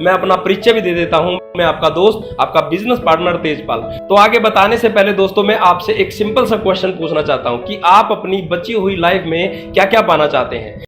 मैं अपना परिचय भी दे देता हूं। मैं आपका दोस्त, आपका बिजनेस पार्टनर तेजपाल। तो आगे बताने से पहले दोस्तों मैं आपसे एक सिंपल सा क्वेश्चन पूछना चाहता हूं कि आप अपनी बची हुई लाइफ में क्या क्या पाना चाहते हैं।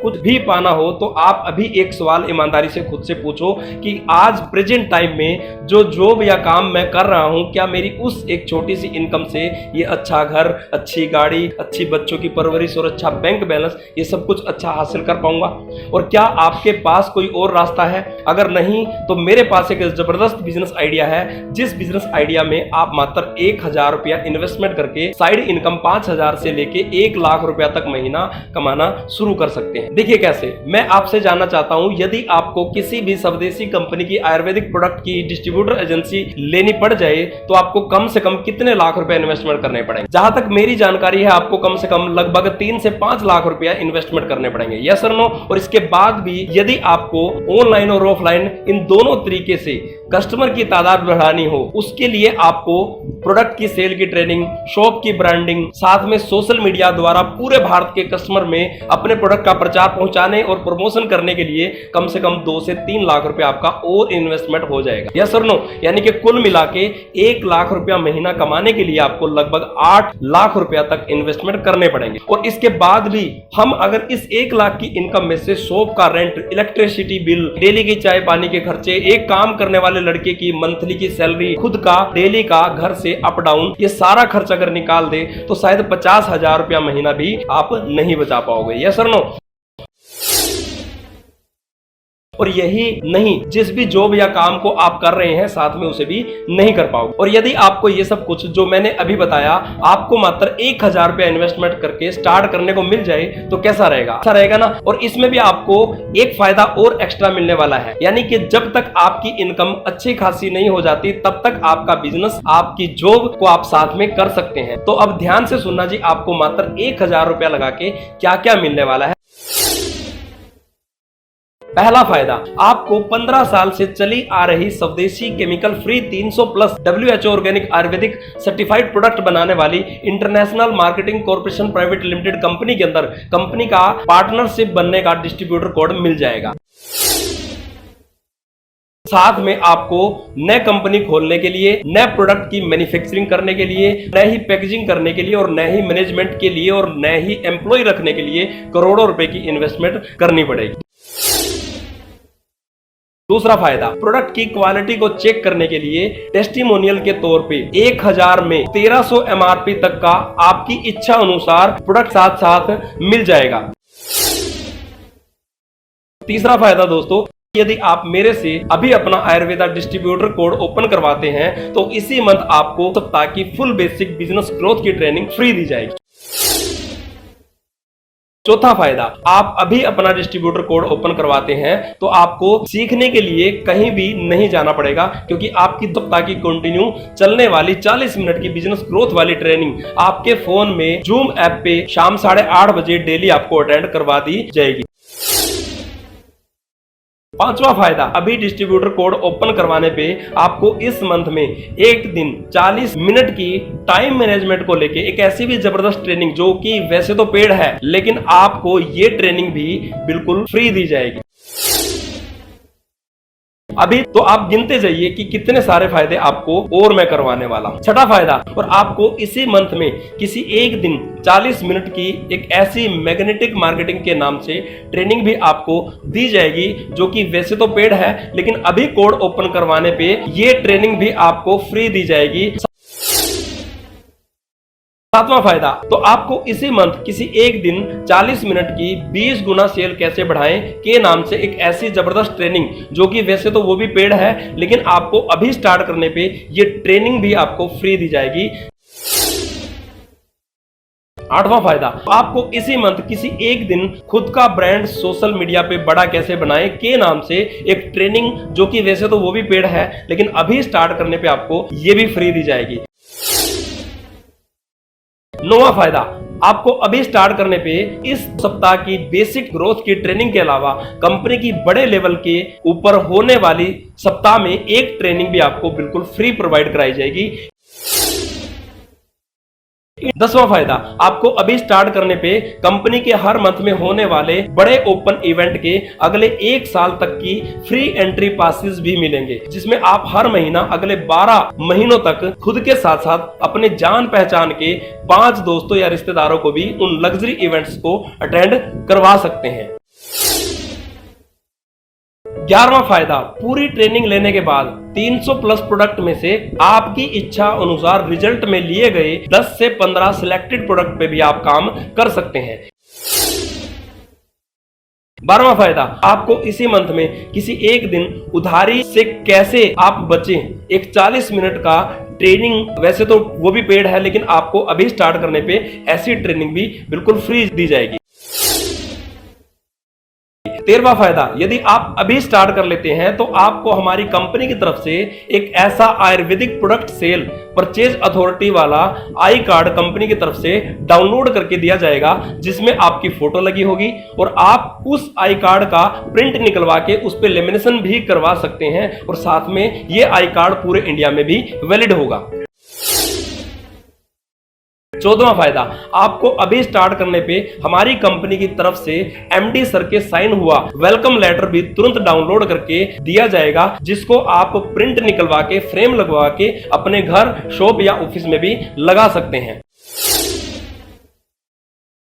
कुछ भी पाना हो तो आप अभी एक सवाल ईमानदारी से खुद से पूछो कि आज प्रेजेंट टाइम में जो जॉब या काम मैं कर रहा हूं, क्या मेरी उस एक छोटी सी इनकम से ये अच्छा घर, अच्छी गाड़ी, अच्छी बच्चों की परवरिश और अच्छा बैंक बैलेंस, ये सब कुछ अच्छा हासिल कर पाऊंगा। और क्या आपके पास कोई और रास्ता है? अगर नहीं तो मेरे पास एक जबरदस्त बिजनेस आइडिया है, जिस बिजनेस आइडिया में आप मात्र 1000 रुपया इन्वेस्टमेंट करके साइड इनकम 5000 से लेके 1 लाख रुपया तक महीना कमाना शुरू कर सकते हैं। देखिए कैसे, मैं आपसे जानना चाहता हूं, यदि आपको किसी भी स्वदेशी कंपनी की आयुर्वेदिक प्रोडक्ट की डिस्ट्रीब्यूटर एजेंसी लेनी पड़ जाए तो आपको कम से कम कितने लाख रुपए इन्वेस्टमेंट करने पड़ेंगे? जहां तक मेरी जानकारी है, आपको कम से कम लगभग 3 से 5 लाख रुपया इन्वेस्टमेंट करने पड़ेंगे। यस और नो? और इसके बाद भी यदि आपको ऑनलाइन और ऑफलाइन इन दोनों तरीके से कस्टमर की तादाद बढ़ानी हो, उसके लिए आपको प्रोडक्ट की सेल की ट्रेनिंग, शॉप की ब्रांडिंग, साथ में सोशल मीडिया द्वारा पूरे भारत के कस्टमर में अपने प्रोडक्ट का प्रचार पहुंचाने और प्रमोशन करने के लिए कम से कम 2 से 3 लाख रुपए आपका और इन्वेस्टमेंट हो जाएगा। यस और नो? यानी कि कुल मिला के 1 लाख रुपया महीना कमाने के लिए आपको लगभग 8 लाख रुपया तक इन्वेस्टमेंट करने पड़ेंगे। और इसके बाद भी हम अगर इस 1 लाख की इनकम में से शॉप का रेंट, इलेक्ट्रिसिटी बिल, डेली की चाय पानी के खर्चे, एक काम करने वाले लड़के की मंथली की सैलरी, खुद का डेली का घर से अप डाउन, ये सारा खर्च अगर निकाल दे तो शायद 50,000 रुपया महीना भी आप नहीं बचा पाओगे। यस और नो? और यही नहीं, जिस भी जॉब या काम को आप कर रहे हैं साथ में उसे भी नहीं कर पाओगे। और यदि आपको ये सब कुछ जो मैंने अभी बताया आपको मात्र 1000 रुपया इन्वेस्टमेंट करके स्टार्ट करने को मिल जाए तो कैसा रहेगा? अच्छा रहेगा ना? और इसमें भी आपको एक फायदा और एक्स्ट्रा मिलने वाला है, यानी कि जब तक आपकी इनकम अच्छी खासी नहीं हो जाती तब तक आपका बिजनेस, आपकी जॉब को आप साथ में कर सकते हैं। तो अब ध्यान से सुनना जी, आपको मात्र 1000 रुपया लगा के क्या क्या मिलने वाला है। पहला फायदा, आपको 15 साल से चली आ रही स्वदेशी chemical free 300 plus WHO organic Ayurvedic certified product बनाने वाली international marketing corporation private limited company के अंदर कंपनी का पार्टनरशिप बनने का डिस्ट्रीब्यूटर कोड मिल जाएगा। साथ में आपको नए कंपनी खोलने के लिए, नए प्रोडक्ट की मैन्युफैक्चरिंग करने के लिए, नए ही पैकेजिंग करने के लिए और नए ही मैनेजमेंट के लिए और नए ही एम्प्लॉय रखने के लिए करोड़ों रुपए की इन्वेस्टमेंट करनी पड़ेगी। दूसरा फायदा, प्रोडक्ट की क्वालिटी को चेक करने के लिए टेस्टिमोनियल के तौर पे 1000 में 1300 MRP तक का आपकी इच्छा अनुसार प्रोडक्ट साथ साथ मिल जाएगा। तीसरा फायदा दोस्तों, यदि आप मेरे से अभी अपना आयुर्वेदा डिस्ट्रीब्यूटर कोड ओपन करवाते हैं तो इसी मंथ आपको सप्ताह की फुल बेसिक बिजनेस ग्रोथ की ट्रेनिंग फ्री दी जाएगी। चौथा फायदा, आप अभी अपना डिस्ट्रीब्यूटर कोड ओपन करवाते हैं तो आपको सीखने के लिए कहीं भी नहीं जाना पड़ेगा, क्योंकि आपकी सप्ताह की कंटिन्यू चलने वाली 40 मिनट की बिजनेस ग्रोथ वाली ट्रेनिंग आपके फोन में जूम ऐप पे शाम 8:30 बजे डेली आपको अटेंड करवा दी जाएगी। पांचवा फायदा, अभी डिस्ट्रीब्यूटर कोड ओपन करवाने पे आपको इस मंथ में एक दिन 40 मिनट की टाइम मैनेजमेंट को लेके एक ऐसी भी जबरदस्त ट्रेनिंग, जो कि वैसे तो पेड है लेकिन आपको ये ट्रेनिंग भी बिल्कुल फ्री दी जाएगी। अभी तो आप गिनते जाइए कि कितने सारे फायदे आपको और मैं करवाने वाला हूं। छठा फायदा, और आपको इसी मंथ में किसी एक दिन 40 मिनट की एक ऐसी मैग्नेटिक मार्केटिंग के नाम से ट्रेनिंग भी आपको दी जाएगी, जो कि वैसे तो पेड है लेकिन अभी कोड ओपन करवाने पे ये ट्रेनिंग भी आपको फ्री दी जाएगी। सातवां फायदा, तो आपको इसी मंथ किसी एक दिन 40 मिनट की 20 गुना सेल कैसे बढ़ाएं के नाम से एक ऐसी जबरदस्त ट्रेनिंग, जो कि वैसे तो वो भी पेड है लेकिन आपको अभी स्टार्ट करने पे ये ट्रेनिंग भी आपको फ्री दी जाएगी। आठवां फायदा, आपको इसी मंथ किसी एक दिन खुद का ब्रांड सोशल मीडिया पे बड़ा कैसे बनाएं के नाम से एक ट्रेनिंग, जो कि वैसे तो वो भी पेड है लेकिन अभी स्टार्ट करने पे आपको ये भी फ्री दी जाएगी। नौवां फायदा, आपको अभी स्टार्ट करने पे इस सप्ताह की बेसिक ग्रोथ की ट्रेनिंग के अलावा कंपनी की बड़े लेवल के ऊपर होने वाली सप्ताह में एक ट्रेनिंग भी आपको बिल्कुल फ्री प्रोवाइड कराई जाएगी। 10वां फायदा, आपको अभी स्टार्ट करने पे कंपनी के हर मंथ में होने वाले बड़े ओपन इवेंट के अगले 1 साल तक की फ्री एंट्री पासेस भी मिलेंगे, जिसमें आप हर महीना अगले 12 महीनों तक खुद के साथ साथ अपने जान पहचान के 5 दोस्तों या रिश्तेदारों को भी उन लग्जरी इवेंट्स को अटेंड करवा सकते हैं। 11वां फायदा, पूरी ट्रेनिंग लेने के बाद 300 प्लस प्रोडक्ट में से आपकी इच्छा अनुसार रिजल्ट में लिए गए 10 से 15 सिलेक्टेड प्रोडक्ट पे भी आप काम कर सकते हैं। 12वां फायदा, आपको इसी मंथ में किसी एक दिन उधारी से कैसे आप बचें, एक 40 मिनट का ट्रेनिंग, वैसे तो वो भी पेड है लेकिन आपको अभी स्टार्ट करने पे ऐसी ट्रेनिंग भी बिल्कुल फ्री दी जाएगी। 13वां फायदा, यदि आप अभी स्टार्ट कर लेते हैं तो आपको हमारी कंपनी की तरफ से एक ऐसा Ayurvedic product cell purchase authority वाला आई कार्ड कंपनी की तरफ से डाउनलोड करके दिया जाएगा, जिसमें आपकी फोटो लगी होगी और आप उस आई कार्ड का प्रिंट निकलवा के उस पर लेमिनेशन भी करवा सकते हैं और साथ में ये आई कार्ड पूरे इंडिया में भी वैलिड होगा। 14वां फायदा, आपको अभी स्टार्ट करने पे हमारी कंपनी की तरफ से एमडी सर के साइन हुआ वेलकम लेटर भी तुरंत डाउनलोड करके दिया जाएगा, जिसको आप प्रिंट निकलवा के फ्रेम लगवा के अपने घर, शॉप या ऑफिस में भी लगा सकते हैं।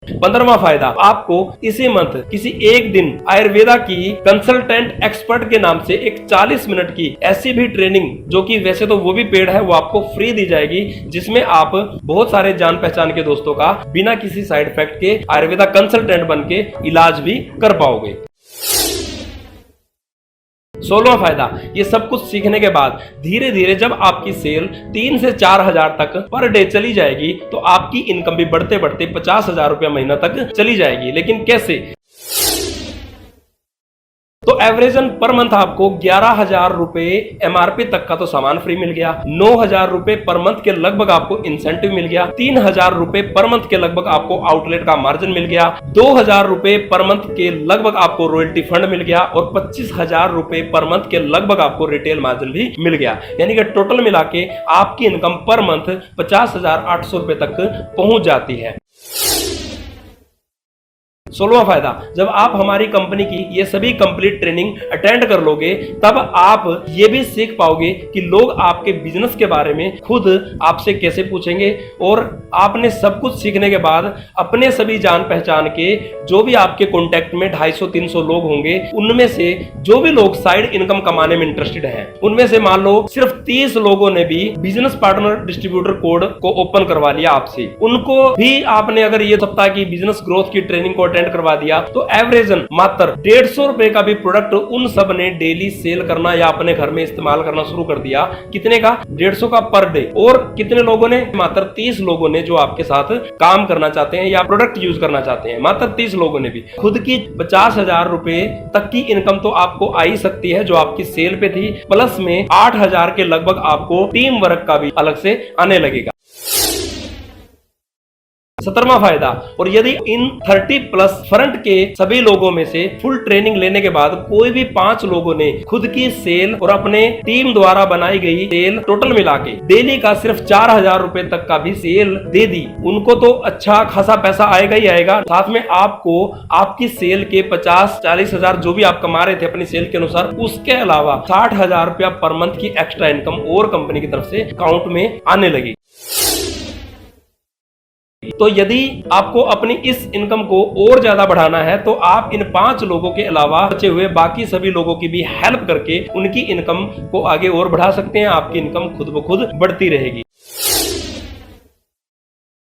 15वां फायदा, आपको इसी मंथ किसी एक दिन आयुर्वेदा की कंसल्टेंट एक्सपर्ट के नाम से एक 40 मिनट की ऐसी भी ट्रेनिंग, जो कि वैसे तो वो भी पेड है, वो आपको फ्री दी जाएगी, जिसमें आप बहुत सारे जान पहचान के दोस्तों का बिना किसी साइड इफेक्ट के आयुर्वेदा कंसल्टेंट बन के इलाज भी कर पाओगे। 16वां फायदा, ये सब कुछ सीखने के बाद धीरे धीरे जब आपकी सेल 3 से 4 हजार तक पर डे चली जाएगी तो आपकी इनकम भी बढ़ते बढ़ते 50,000 रुपया महीना तक चली जाएगी। लेकिन कैसे? तो एवरेजन पर मंथ आपको 11,000 रुपए एमआरपी तक का तो सामान फ्री मिल गया, 9,000 रुपए पर मंथ के लगभग आपको इंसेंटिव मिल गया, 3,000 रुपए पर मंथ के लगभग आपको आउटलेट का मार्जिन मिल गया, 2,000 रुपए पर मंथ के लगभग आपको रॉयल्टी फंड मिल गया और 25,000 रुपए पर मंथ के लगभग आपको रिटेल मार्जिन भी मिल गया। यानी कि टोटल मिला के आपकी इनकम पर मंथ 50,800 रुपए तक पहुंच जाती है। 16वां फायदा, जब आप हमारी कंपनी की ये सभी कंप्लीट ट्रेनिंग अटेंड कर लोगे तब आप ये भी सीख पाओगे कि लोग आपके बिजनेस के बारे में खुद आपसे कैसे पूछेंगे और आपने सब कुछ सीखने के बाद अपने सभी जान पहचान के जो भी आपके कॉन्टेक्ट में 250-300 लोग होंगे, उनमें से जो भी लोग साइड इनकम कमाने में इंटरेस्टेड हैं, उनमें से मान लो सिर्फ 30 लोगों ने भी बिजनेस पार्टनर डिस्ट्रीब्यूटर कोड को ओपन करवा लिया आपसे, उनको भी आपने अगर ये सप्ताह की बिजनेस ग्रोथ की ट्रेनिंग को करवा दिया तो एवरेजन मात्र 150 रुपए का भी प्रोडक्ट उन सब ने डेली सेल करना या अपने घर में इस्तेमाल करना शुरू कर दिया। कितने का? 150 का पर डे। और कितने लोगों ने? मात्र 30 लोगों ने, जो आपके साथ काम करना चाहते हैं या प्रोडक्ट यूज करना चाहते हैं, मात्र 30 लोगों ने भी। खुद की 50,000 रुपए तक की इनकम तो आपको आ ही सकती है जो आपकी सेल पे थी, प्लस में 8,000 के लगभग आपको टीम वर्क का भी अलग से आने लगेगा। 17वां फायदा, और यदि इन 30 प्लस फ्रंट के सभी लोगों में से फुल ट्रेनिंग लेने के बाद कोई भी 5 लोगों ने खुद की सेल और अपने टीम द्वारा बनाई गई सेल टोटल मिला के डेली का सिर्फ 4,000 रुपए तक का भी सेल दे दी, उनको तो अच्छा खासा पैसा आएगा ही आएगा। साथ में आपको आपकी सेल के 50-40 हजार जो भी आप कमा रहे थे अपनी सेल के अनुसार, उसके अलावा 60,000 रुपया पर मंथ की एक्स्ट्रा इनकम और कंपनी की तरफ से अकाउंट में आने लगी। तो यदि आपको अपनी इस इनकम को और ज्यादा बढ़ाना है तो आप इन 5 लोगों के अलावा बचे हुए बाकी सभी लोगों की भी हेल्प करके उनकी इनकम को आगे और बढ़ा सकते हैं। आपकी इनकम खुद ब खुद बढ़ती रहेगी।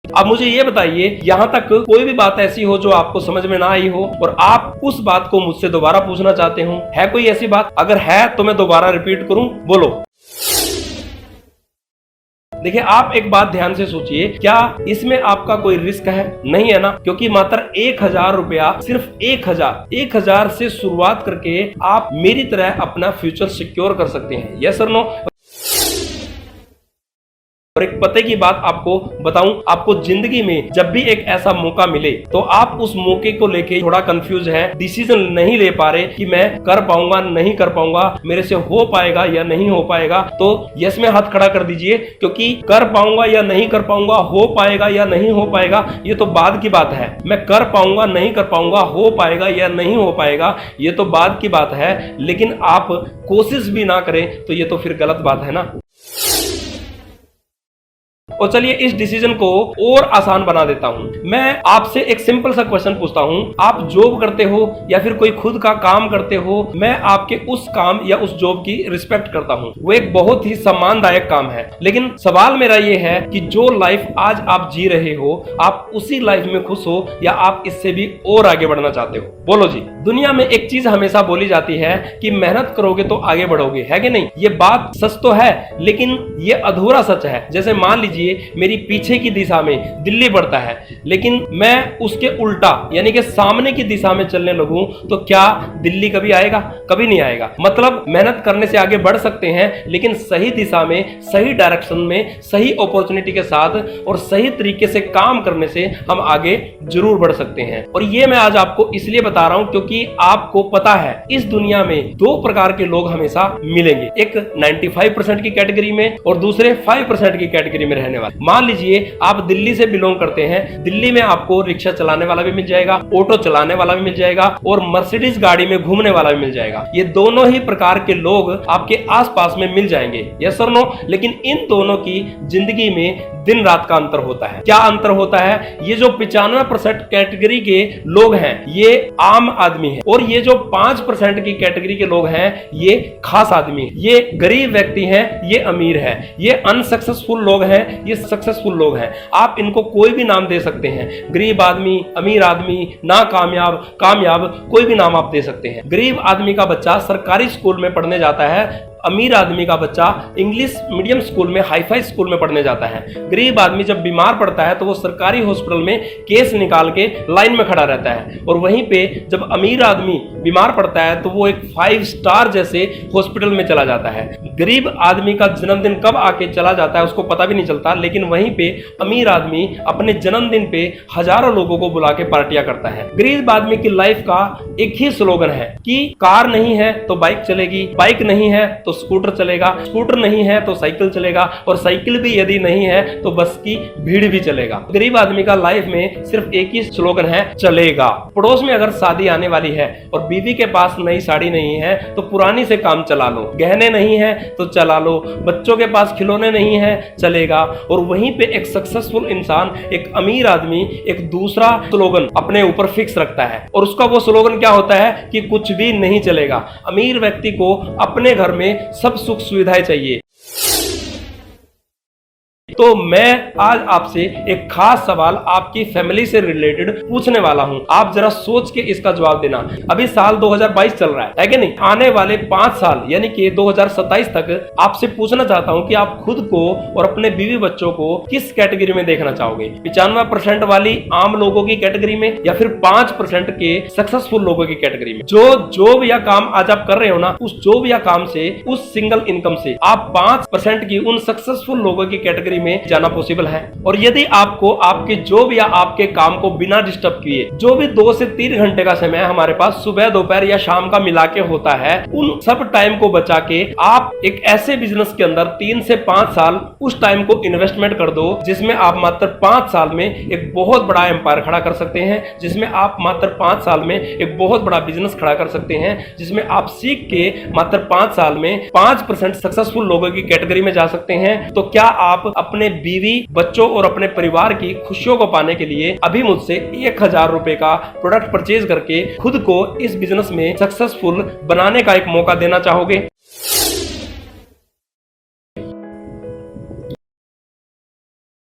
अब मुझे ये बताइए, यहां तक कोई भी बात ऐसी हो जो आपको समझ में ना आई हो और आप उस बात को मुझसे दोबारा पूछना चाहते हो, है कोई ऐसी बात? अगर है तो मैं दोबारा रिपीट करूं, बोलो। देखिए, आप एक बात ध्यान से सोचिए, क्या इसमें आपका कोई रिस्क है? नहीं है ना, क्योंकि मात्र 1,000 रुपया, सिर्फ 1,000 से शुरुआत करके आप मेरी तरह अपना फ्यूचर सिक्योर कर सकते हैं। यस और नो? और एक पते की बात आपको बताऊं, आपको जिंदगी में जब भी एक ऐसा मौका मिले तो आप उस मौके को लेके थोड़ा कंफ्यूज है, डिसीजन नहीं ले पा रहे कि मैं कर पाऊंगा नहीं कर पाऊंगा, मेरे से हो पाएगा या नहीं हो पाएगा, तो यस में हाथ खड़ा कर दीजिए, क्योंकि कर पाऊंगा या नहीं कर पाऊंगा, हो पाएगा या नहीं हो पाएगा, ये तो बाद की बात है। मैं कर पाऊंगा नहीं कर पाऊंगा, हो पाएगा या नहीं हो पाएगा, ये तो बाद की बात है, लेकिन आप कोशिश भी ना करें तो ये तो फिर गलत बात है ना। और चलिए इस डिसीजन को और आसान बना देता हूं। मैं आपसे एक सिंपल सा क्वेश्चन पूछता हूं, आप जॉब करते हो या फिर कोई खुद का काम करते हो, मैं आपके उस काम या उस जॉब की रिस्पेक्ट करता हूं, वो एक बहुत ही सम्मानदायक काम है। लेकिन सवाल मेरा ये है कि जो लाइफ आज आप जी रहे हो, आप उसी लाइफ में खुश हो या आप इससे भी और आगे बढ़ना चाहते हो? बोलो जी। दुनिया में एक चीज हमेशा बोली जाती है कि मेहनत करोगे तो आगे बढ़ोगे, है कि नहीं? ये बात सच तो है, लेकिन ये अधूरा सच है। जैसे मान लीजिए मेरी पीछे की दिशा में दिल्ली बढ़ता है, लेकिन मैं उसके उल्टा यानी कि सामने की दिशा में चलने लगूं, तो क्या दिल्ली कभी आएगा? कभी नहीं आएगा। मतलब मेहनत करने से आगे बढ़ सकते हैं, लेकिन सही दिशा में, सही डायरेक्शन में, सही अपॉर्चुनिटी के साथ और सही तरीके से काम करने से हम आगे जरूर बढ़ सकते हैं। और ये मैं आज आपको इसलिए बता रहा हूं क्योंकि आपको पता है इस दुनिया में दो प्रकार के लोग हमेशा मिलेंगे, एक 95% की कैटेगरी में और दूसरे 5% की कैटेगरी में रहने वाले। मान लीजिए आप दिल्ली से बिलोंग करते हैं, दिल्ली में आपको रिक्शा चलाने वाला भी मिल जाएगा, ऑटो चलाने वाला भी मिल जाएगा और मर्सिडीज गाड़ी में घूमने वाला भी मिल जाएगा। ये दोनों ही प्रकार के लोग आपके आसपास में मिल जाएंगे, यस और नो। लेकिन इन दोनों की जिंदगी में दिन रात का अंतर होता है। क्या अंतर होता है? ये जो 95% कैटेगरी के लोग हैं ये आम आदमी है, और ये जो 5% की कैटेगरी के लोग हैं ये खास आदमी है। ये गरीब व्यक्ति हैं, ये अमीर है, ये अनसक्सेसफुल लोग हैं, ये सक्सेसफुल लोग हैं। आप इनको कोई भी नाम दे सकते हैं, गरीब आदमी, अमीर आदमी, नाकामयाब, कामयाब, कोई भी नाम आप दे सकते हैं। गरीब आदमी का बच्चा सरकारी स्कूल में पढ़ने जाता है, अमीर आदमी का बच्चा इंग्लिश मीडियम स्कूल में, हाईफाई स्कूल में पढ़ने जाता है। गरीब आदमी जब बीमार पड़ता है तो वो सरकारी हॉस्पिटल में केस निकाल के लाइन में खड़ा रहता है, और वहीं पे जब अमीर आदमी बीमार पड़ता है तो वो एक 5 स्टार जैसे हॉस्पिटल में चला जाता है। गरीब आदमी का जन्मदिन कब आके चला जाता है उसको पता भी नहीं चलता, लेकिन वहीं पे अमीर आदमी अपने जन्मदिन पे हजारों लोगों को बुला के पार्टियां करता है। गरीब आदमी की लाइफ का एक ही स्लोगन है कि कार नहीं है तो बाइक चलेगी, बाइक नहीं है तो स्कूटर चलेगा, स्कूटर नहीं है तो साइकिल चलेगा, और साइकिल भी यदि नहीं है तो बस की भीड़ भी चलेगा। गरीब आदमी का लाइफ में सिर्फ एक ही स्लोगन है, चलेगा। पड़ोस में अगर शादी आने वाली है और बीवी के पास नई साड़ी नहीं है तो पुरानी से काम चला लो, गहने नहीं है तो चला लो, बच्चों के पास खिलौने नहीं है चलेगा। और वहीं पे एक सक्सेसफुल इंसान, एक अमीर आदमी एक दूसरा स्लोगन अपने ऊपर फिक्स रखता है, और उसका वो स्लोगन क्या होता है कि कुछ भी नहीं चलेगा। अमीर व्यक्ति को अपने घर में सब सुख सुविधाएं चाहिए। तो मैं आज आपसे एक खास सवाल आपकी फैमिली से रिलेटेड पूछने वाला हूं, आप जरा सोच के इसका जवाब देना। अभी साल 2022 चल रहा है कि नहीं? आने वाले 5 साल यानी कि 2027 तक आपसे पूछना चाहता हूं कि आप खुद को और अपने बीवी बच्चों को किस कैटेगरी में देखना चाहोगे? 95% वाली आम लोगों की कैटेगरी में, या फिर 5% के सक्सेसफुल लोगों की कैटेगरी में? जो जॉब या काम आज आप कर रहे हो ना, उस जॉब या काम से, उस सिंगल इनकम से आप 5% की उन सक्सेसफुल लोगों की कैटेगरी में जाना पॉसिबल है। और यदि आपको आपके जॉब या आपके काम को बिना डिस्टर्ब किए जो भी 2 से 3 घंटे का समय हमारे पास सुबह, दोपहर या शाम का मिला के होता है, उन सब टाइम को बचा के आप एक ऐसे बिजनेस के अंदर 3 से 5 साल उस टाइम को इन्वेस्टमेंट कर दो जिसमें आप मात्र 5 साल में एक बहुत बड़ा एम्पायर खड़ा कर सकते हैं, जिसमें आप मात्र 5 साल में एक बहुत बड़ा बिजनेस खड़ा कर सकते हैं, जिसमें आप सीख के मात्र 5 साल में 5% सक्सेसफुल लोगों की कैटेगरी में जा सकते हैं। तो क्या आप अपने बीवी, बच्चों और अपने परिवार की खुशियों को पाने के लिए अभी मुझसे 1000 रुपए का प्रोडक्ट परचेज करके खुद को इस बिजनेस में सक्सेसफुल बनाने का एक मौका देना चाहोगे?